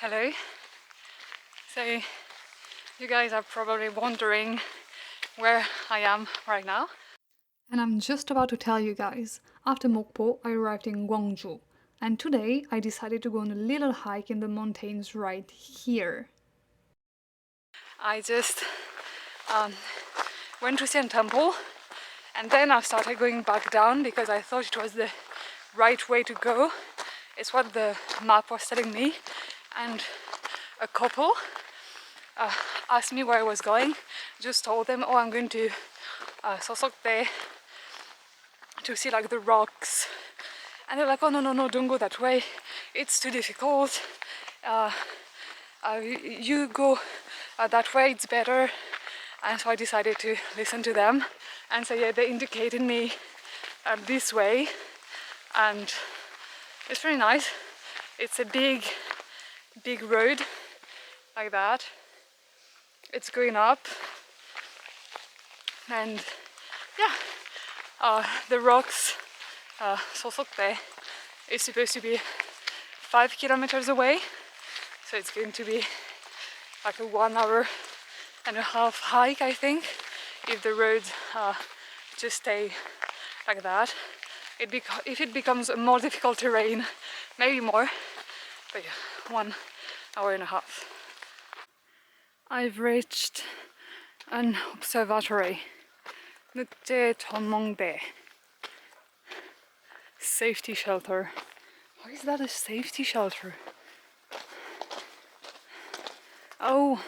Hello. So you guys are probably wondering where I am right now. And I'm just about to tell you guys, after Mokpo I arrived in Gwangju. And today I decided to go on a little hike in the mountains right here. I just went to see a temple and then I started going back down because I thought it was the right way to go. It's what the map was telling me. And a couple asked me where I was going. Just told them, oh, I'm going to Sosokte to see like the rocks. And they're like, oh no, don't go that way. It's too difficult. You go that way, it's better. And so I decided to listen to them. And so yeah, they indicated me this way. And it's very nice. It's a big road like that. It's going up. And yeah, the rocks, Sosokte, is supposed to be 5 kilometers away. So it's going to be like a 1.5-hour hike, I think, if the roads just stay like that. If it becomes a more difficult terrain, maybe more, but yeah, 1.5 hours. I've reached an observatory, Mudeungsan safety shelter. Why is that a safety shelter? Oh,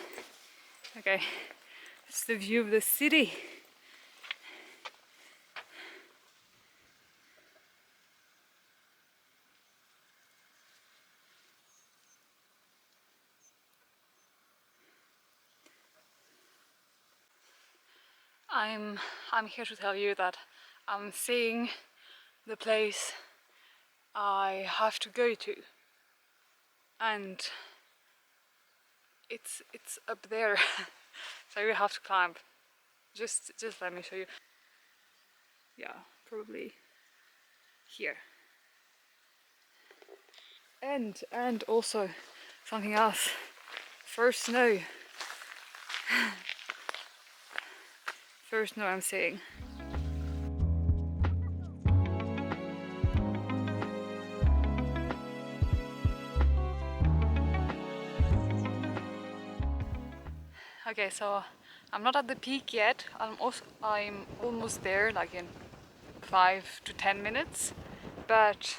okay. It's the view of the city. I'm here to tell you that I'm seeing the place I have to go to, and it's up there. So you have to climb. Just let me show you. Yeah, probably here. And also something else. First snow. First snow I'm seeing. Okay, so I'm not at the peak yet. I'm almost there, like in 5 to 10 minutes. But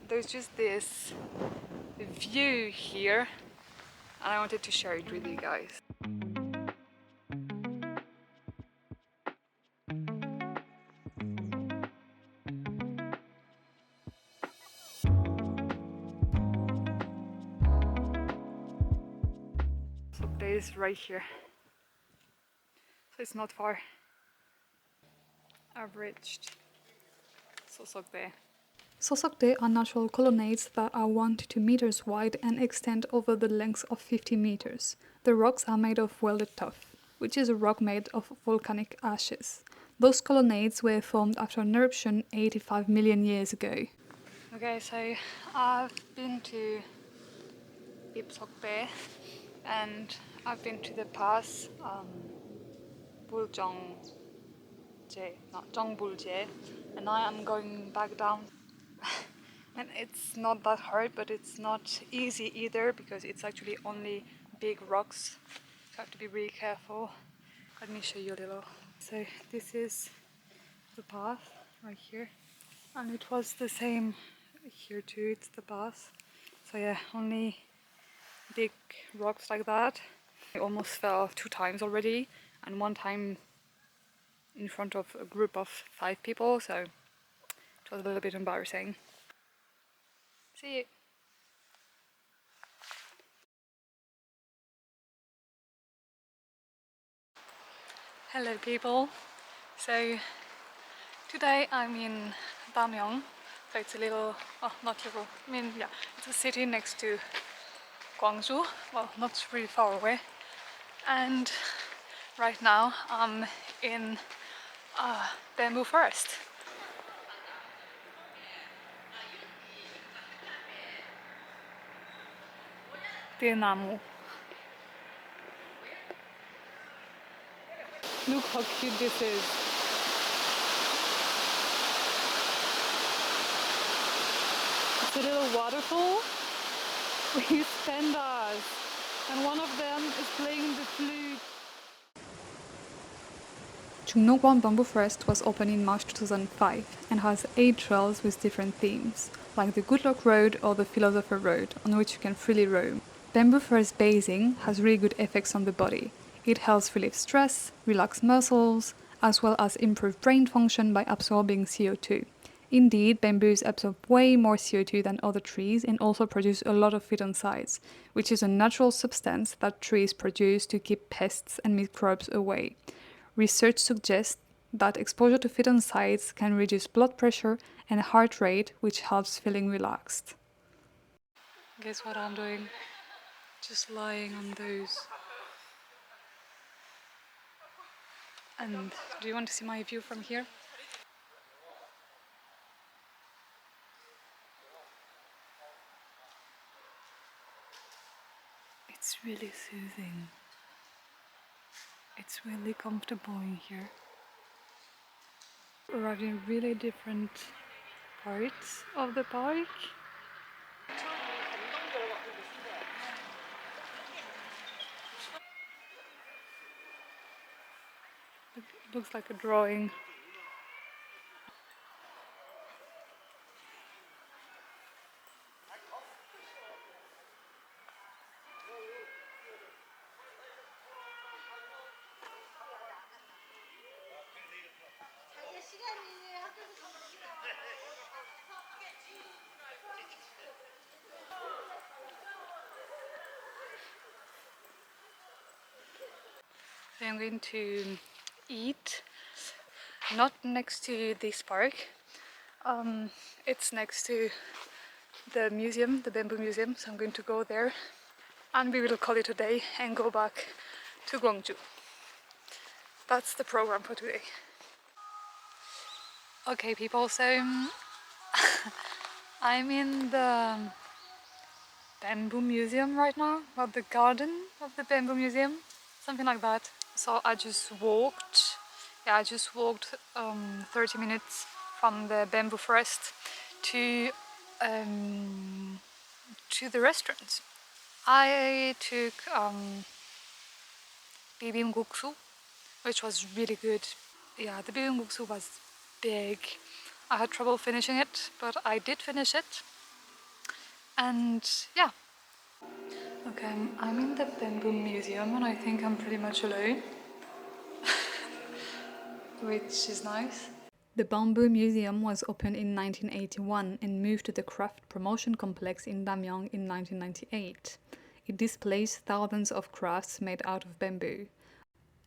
there's just this view here, and I wanted to share it with you guys. So there is right here. So it's not far. I've reached Sosokte. Sosokte are natural colonnades that are 1 to 2 meters wide and extend over the length of 50 meters. The rocks are made of welded tuff, which is a rock made of volcanic ashes. Those colonnades were formed after an eruption 85 million years ago. Okay, so I've been to Ipsokte and I've been to the pass Boseong Tea, and now I'm going back down. And it's not that hard, but it's not easy either because it's actually only big rocks. You have to be really careful. Let me show you a little. So this is the path right here, and it was the same here too. It's the path. So yeah, only big rocks like that. I almost fell 2 times already, and 1 time in front of a group of 5 people, so it was a little bit embarrassing. See you. Hello people. So today I'm in Damyang. So it's a little, oh not little, I mean yeah, it's a city next to Gwangju. Well, not really far away. And right now I'm in Bamboo Forest. 대나무. Look how cute this is. It's a little waterfall with pandas, and one of them is playing the flute. Mudeungsan Bamboo Forest was opened in March 2005 and has 8 trails with different themes, like the Good Luck Road or the Philosopher Road, on which you can freely roam. Bamboo forest bathing has really good effects on the body. It helps relieve stress, relax muscles, as well as improve brain function by absorbing CO2. Indeed, bamboos absorb way more CO2 than other trees and also produce a lot of phytoncides, which is a natural substance that trees produce to keep pests and microbes away. Research suggests that exposure to phytoncides can reduce blood pressure and heart rate, which helps feeling relaxed. Guess what I'm doing? Just lying on those. And do you want to see my view from here? It's really soothing. It's really comfortable in here. Arrived in really different parts of the park. It looks like a drawing. I'm going to eat, not next to this park. It's next to the museum, the bamboo museum, so I'm going to go there and we will call it a day and go back to Gwangju. That's the program for today. Okay people, so I'm in the bamboo museum right now, or the garden of the bamboo museum, something like that. So I just walked 30 minutes from the bamboo forest to the restaurant. I took bibimbap, which was really good. Yeah, the bibimbap was big. I had trouble finishing it, but I did finish it. And yeah. Okay, I'm in the bamboo museum and I think I'm pretty much alone, which is nice. The Bamboo Museum was opened in 1981 and moved to the Craft Promotion Complex in Damyang in 1998. It displays thousands of crafts made out of bamboo.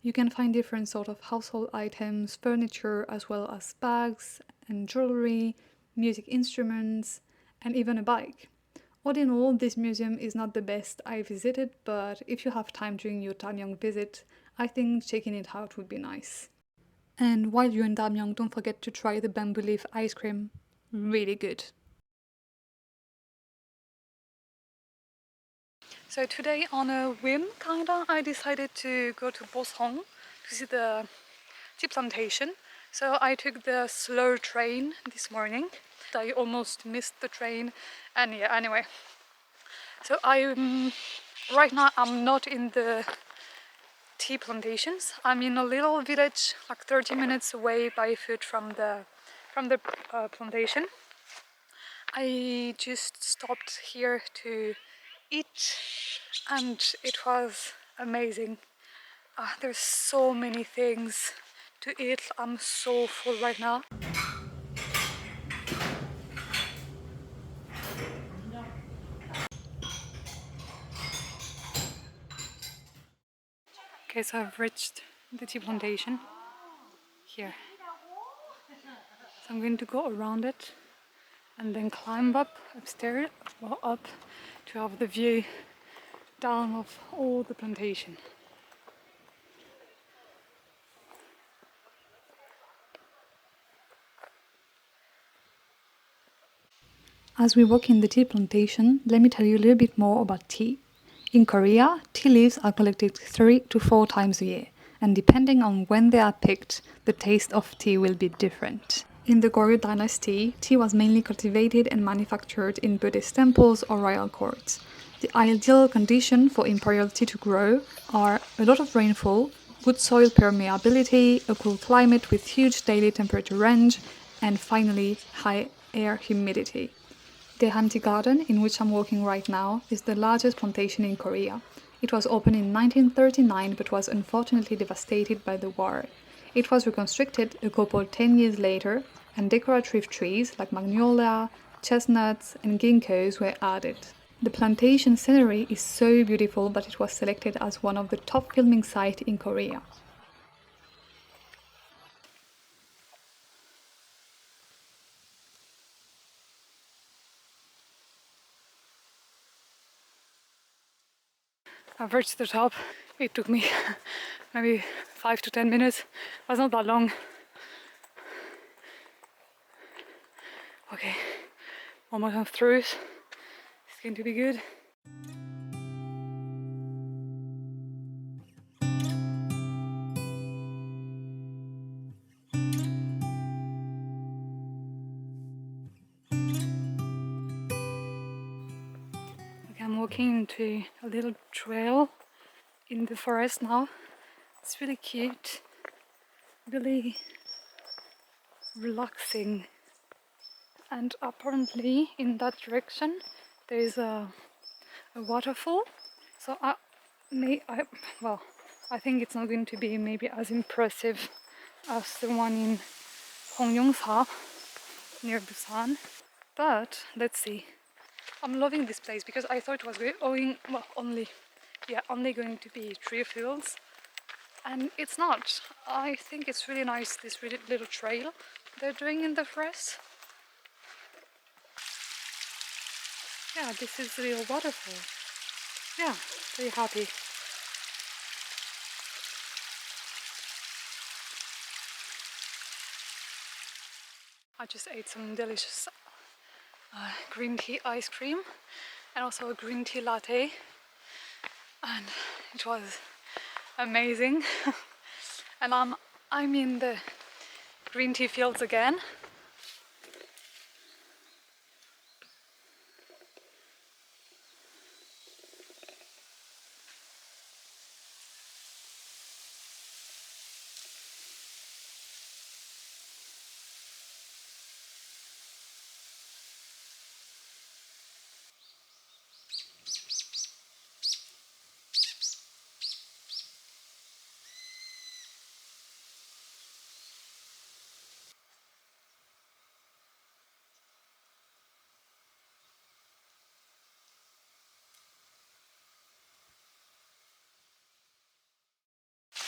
You can find different sort of household items, furniture, as well as bags and jewelry, music instruments, and even a bike. All in all, this museum is not the best I visited, but if you have time during your Damyang visit, I think checking it out would be nice. And while you're in Damyang, don't forget to try the bamboo leaf ice cream. Really good. So today, on a whim, kinda, I decided to go to Boseong to see the tea plantation. So I took the slow train this morning. I almost missed the train, and yeah, anyway. So right now I'm not in the tea plantations. I'm in a little village, like 30 minutes away by foot from the plantation. I just stopped here to eat, and it was amazing. There's so many things to eat. I'm so full right now. Okay, so I've reached the tea plantation here. So I'm going to go around it and then climb upstairs, well, up to have the view down of all the plantation. As we walk in the tea plantation, let me tell you a little bit more about tea. In Korea, tea leaves are collected 3 to 4 times a year, and depending on when they are picked, the taste of tea will be different. In the Goryeo dynasty, tea was mainly cultivated and manufactured in Buddhist temples or royal courts. The ideal condition for imperial tea to grow are a lot of rainfall, good soil permeability, a cool climate with huge daily temperature range, and finally, high air humidity. The Hanti Garden, in which I'm walking right now, is the largest plantation in Korea. It was opened in 1939 but was unfortunately devastated by the war. It was reconstructed a couple 10 years later, and decorative trees like magnolia, chestnuts, and ginkgos were added. The plantation scenery is so beautiful that it was selected as one of the top filming sites in Korea. I've reached the top. It took me maybe 5 to 10 minutes. It was not that long. Okay, almost through it. It's going to be good. Okay, I'm walking into a little trail in the forest now. It's really cute, really relaxing. And apparently in that direction there is a waterfall. So I think it's not going to be maybe as impressive as the one in Gwangju near Busan. But let's see. I'm loving this place because I thought it was only going to be tree fields, and it's not. I think it's really nice, this really little trail they're doing in the forest. Yeah, this is the real waterfall. Yeah, very happy. I just ate some delicious green tea ice cream and also a green tea latte, and it was amazing. And I'm in the green tea fields again.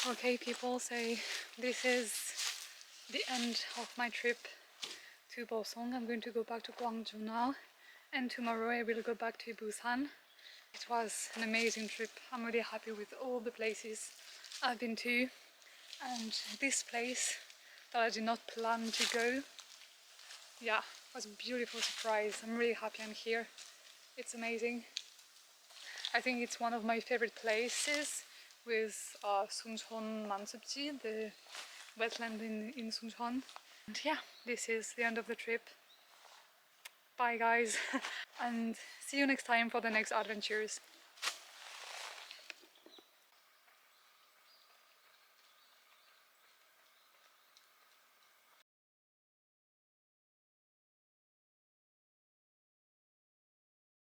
Okay people, so this is the end of my trip to Boseong. I'm going to go back to Gwangju now, and tomorrow I will go back to Busan. It was an amazing trip. I'm really happy with all the places I've been to, and this place that I did not plan to go, yeah, was a beautiful surprise. I'm really happy I'm here. It's amazing. I think it's one of my favorite places with Suncheon Mansupji, the wetland in Suncheon. And yeah, this is the end of the trip. Bye guys, and see you next time for the next adventures.